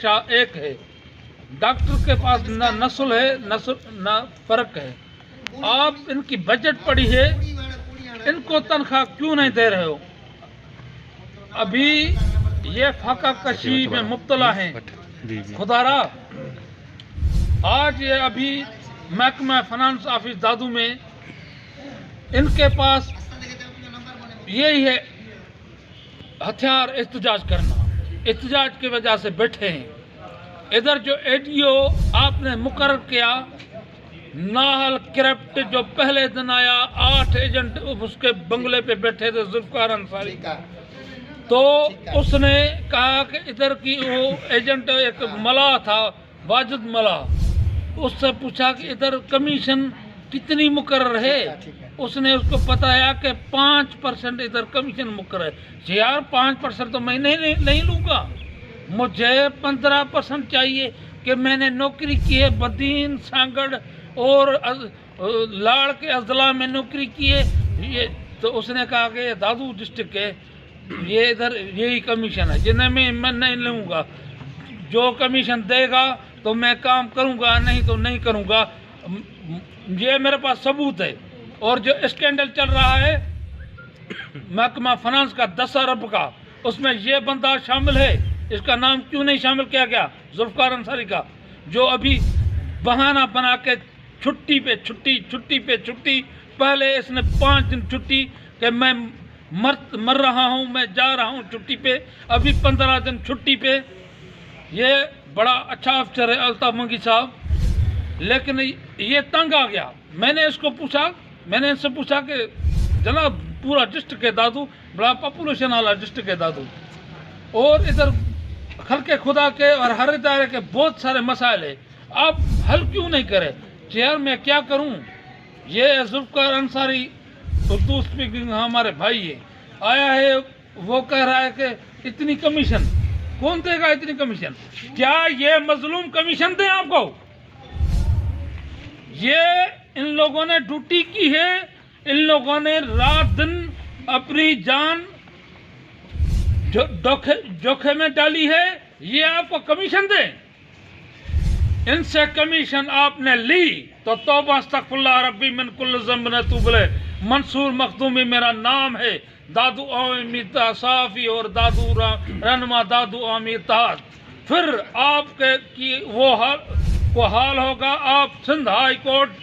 पेशा एक है। डॉक्टर के पास ना नस्ल है ना फर्क है। आप इनकी बजट पड़ी है, इनको तनख्वाह क्यों नहीं दे रहे हो? अभी ये फाका कशी में मुब्तला हैं। खुदारा आज ये अभी महकमा फाइनेंस ऑफिस दादू में इनके पास यही है हथियार, एहतजाज करना। एहतजाज की वजह से बैठे हैं। इधर जो एडीओ आपने मुकर्रर किया, नाहल करप्ट, जो पहले दिन आया, 8 एजेंट उसके बंगले पे बैठे थे जुल्फकार अंसारी, तो उसने कहा कि इधर की वो एजेंट एक मला था, वाजिद मला, उससे पूछा कि इधर कमीशन कितनी मुकर्रर है। उसने उसको बताया कि 5% इधर कमीशन मुकर्रर है। यार 5% तो मैं नहीं लूँगा, मुझे 15% चाहिए कि मैंने नौकरी की है बदीन, सांगड़ और लाड़ के अजला में नौकरी की है। ये तो उसने कहा कि दादू डिस्ट्रिक्ट है, ये इधर यही कमीशन है जिन्हें मैं नहीं लूँगा। जो कमीशन देगा तो मैं काम करूँगा, नहीं तो नहीं करूँगा। ये मेरे पास सबूत है। और जो स्कैंडल चल रहा है महकमा फाइनेंस का 10 अरब का, उसमें ये बंदा शामिल है। इसका नाम क्यों नहीं शामिल किया गया? जुल्फकार अंसारी का, जो अभी बहाना बना के छुट्टी पे छुट्टी। पहले इसने 5 दिन छुट्टी कि मैं मर रहा हूँ, मैं जा रहा हूँ छुट्टी पे। अभी 15 दिन छुट्टी पे। ये बड़ा अच्छा अफसर है अल्ताफ मंगी साहब, लेकिन ये तंग आ गया। मैंने इनसे पूछा कि जनाब पूरा डिस्ट्रिक्ट है दादू, बड़ा पॉपुलेशन वाला डिस्ट्रिक्ट है दादू, और इधर खल्के खुदा के और हर इदारे के बहुत सारे मसाइल है, आप हल क्यों नहीं करें? चेयर में क्या करूं? ये जुल्फकार अंसारी उर्दू स्पीकिंग हमारे भाई है, आया है, वो कह रहा है कि इतनी कमीशन कौन देगा? इतनी कमीशन क्या ये मजलूम कमीशन दें आपको? ये इन लोगों ने ड्यूटी की है, इन लोगों ने रात दिन अपनी जान जोखिम में डाली है, ये आपको कमीशन दें? इनसे कमीशन आपने ली तो तौबा अस्तगफिरुल्लाह रब्बी मिन कुल्ल ज़ंब तुबले। मंसूर मखदूमी मेरा नाम है, दादू आमिर साफी और दादू रहनुमा दादू आमिर ताज। फिर आपके की वो हाल होगा, आप सिंध हाई कोर्ट